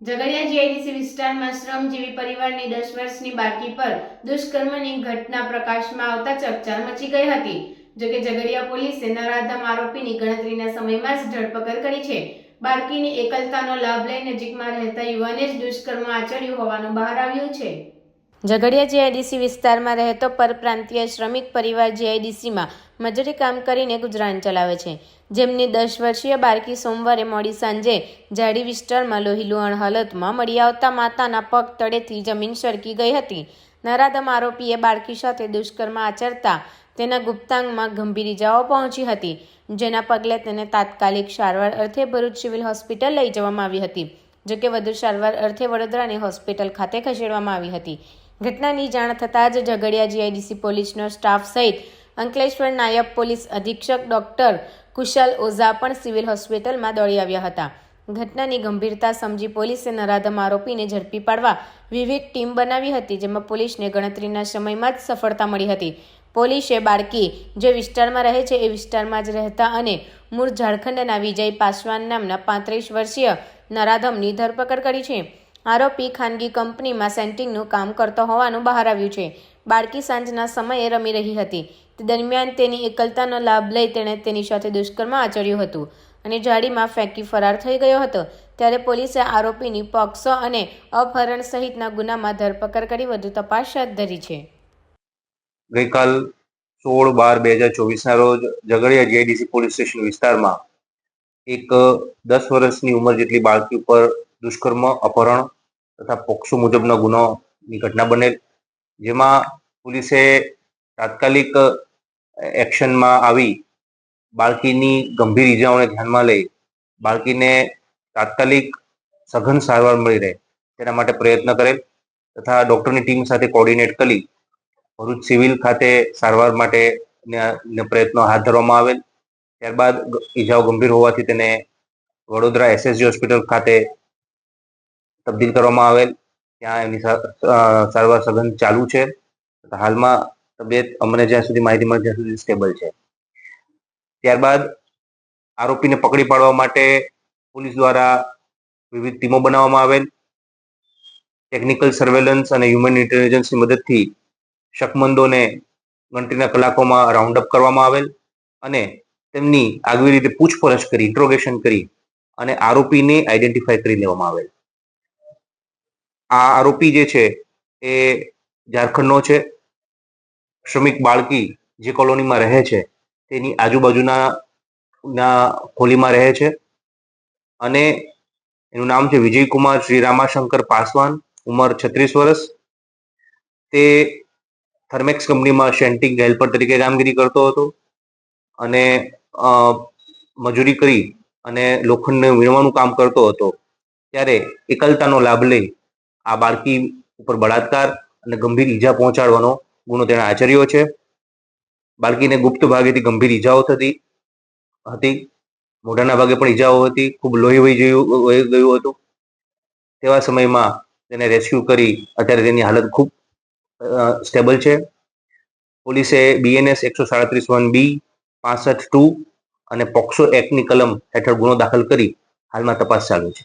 Jhagadia GIDC વિસ્તારમાં શ્રમજીવી પરિવારની 10 વર્ષની બાળકી પર દુષ્કર્મની ઘટના પ્રકાશમાં આવતા ચકચાર મચી ગઈ હતી। જોકે ઝઘડિયા પોલીસે નરાધમ આરોપીની ગણતરીના સમયમાં જ ધરપકડ કરી છે। બાળકીની એકલતાનો લાભ લઈ નજીકમાં રહેતા યુવાને જ દુષ્કર્મ આચર્યું હોવાનું બહાર આવ્યું છે। ઝઘડિયા જીઆઈડીસી વિસ્તારમાં રહેતો પરપ્રાંતીય શ્રમિક પરિવાર જીઆઈડીસીમાં મજૂરી કામ કરીને ગુજરાન ચલાવે છે, જેમની 10 વર્ષીય બાળકી સોમવારે મોડી સાંજે ઝાડી વિસ્તારમાં લોહીલુહાણ હાલતમાં મળી આવતા માતાના પગ તળેથી જમીન સરકી ગઈ હતી। નરાધમ આરોપીએ બાળકી સાથે દુષ્કર્મ આચરતા તેના ગુપ્તાંગમાં ગંભીર ઇજાઓ પહોંચી હતી, જેના પગલે તેને તાત્કાલિક સારવાર અર્થે ભરૂચ સિવિલ હોસ્પિટલ લઈ જવામાં આવી હતી। જોકે વધુ સારવાર અર્થે વડોદરાની હોસ્પિટલ ખાતે ખસેડવામાં આવી હતી। ઘટનાની જાણ થતાં જ ઝઘડિયા જીઆઈડીસી પોલીસનો સ્ટાફ સહિત અંકલેશ્વર નાયબ પોલીસ અધિક્ષક ડોક્ટર કુશલ ઓઝા પણ સિવિલ હોસ્પિટલમાં દોડી આવ્યા હતા। ઘટનાની ગંભીરતા સમજી પોલીસે નરાધમ આરોપીને ઝડપી પાડવા વિવિધ ટીમ બનાવી હતી, જેમાં પોલીસને ગણતરીના સમયમાં જ સફળતા મળી હતી। પોલીસે બાળકી જે વિસ્તારમાં રહે છે એ વિસ્તારમાં જ રહેતા અને મૂળ ઝારખંડના વિજય પાસવાન નામના 35 વર્ષીય નરાધમની ધરપકડ કરી છે। આરોપી ખાનગી કંપનીમાં સેન્ટિંગનું કામ કરતો હોવાનું બહાર આવ્યું છે। બાળકી સાંજના સમયે રમી રહી હતી, તે દરમિયાન તેની એકલતાનો લાભ લઈ તેણે તેની સાથે દુષ્કર્મ આચર્યું હતું અને ઝાડીમાં ફેંકી ફરાર થઈ ગયો હતો। ત્યારે પોલીસે આરોપીની પોક્સો અને અપહરણ સહિતના ગુનામાં ધરપકડ કરી વધુ તપાસ હાથ ધરી છે। ગઈકાલ 16/12/2024 ના રોજ ઝઘડિયા જીઆઈડીસી પોલીસ સ્ટેશન વિસ્તારમાં એક 10 વર્ષની ઉંમર જેટલી બાળકી ઉપર દુષ્કર્મ, અપહરણ તથા પોક્સો મુજબના ગુનાની ઘટના બનેલ, જેમાં પોલીસે તાત્કાલિક એક્શનમાં આવી બાળકીની ગંભીર ઇજાઓને ધ્યાનમાં લઈ બાળકીને તાત્કાલિક સઘન સારવાર મળી રહે તેના માટે પ્રયત્ન કરેલ તથા ડોક્ટરની ટીમ સાથે કોર્ડિનેટ કરી ભરૂચ સિવિલ ખાતે સારવાર માટે પ્રયત્નો હાથ ધરવામાં આવેલ। ત્યારબાદ ઇજાઓ ગંભીર હોવાથી તેને વડોદરા એસએસજી હોસ્પિટલ ખાતે તબદીલ કરવામાં આવેલ, ત્યાં એમની સારવાર સઘન ચાલુ છે। હાલમાં તબિયત અમને જ્યાં સુધી માહિતી મળે ત્યાં સુધી સ્ટેબલ છે। ત્યારબાદ આરોપીને પકડી પાડવા માટે પોલીસ દ્વારા વિવિધ ટીમો બનાવવામાં આવેલ, ટેકનિકલ સર્વેલન્સ અને હ્યુમન ઇન્ટેલિજન્સની મદદથી શકમંદોને ગણતરીના કલાકોમાં રાઉન્ડ અપ કરવામાં આવેલ અને તેમની આગવી રીતે પૂછપરછ કરી, ઇન્ટ્રોગેશન કરી અને આરોપીને આઈડેન્ટિફાય કરી લેવામાં આવેલ। આ આરોપી જે છે એ ઝારખંડનો છે। શ્રમિક બાળકી જે કોલોનીમાં રહે છે તેની આજુબાજુના કોલીમાં રહે છે અને એનું નામ છે વિજયકુમાર શ્રી રામાશંકર પાસવાન, ઉંમર 36 વર્ષ। તે થર્મેક્સ કંપનીમાં શેન્ટિંગ હેલ્પર તરીકે કામગીરી કરતો હતો અને મજૂરી કરી અને લોખંડને વીણવાનું કામ કરતો હતો। ત્યારે એકલતાનો લાભ લઈ આ બાળકી ઉપર બળાત્કાર અને ગંભીર ઈજા પહોંચાડવાનો ગુનો તેણે આચર્યો છે। બાળકીને ગુપ્ત ભાગેથી ગંભીર ઈજાઓ થતી હતી, મોઢાના ભાગે પણ ઈજાઓ હતી, ખૂબ લોહી વહી ગયું હતું। તેવા સમયમાં તેને રેસ્ક્યુ કરી અત્યારે તેની હાલત ખૂબ સ્ટેબલ છે। પોલીસે BNS 137(1)B, 65(2) અને પોક્સો એક્ટની કલમ હેઠળ ગુનો દાખલ કરી હાલમાં તપાસ ચાલુ છે।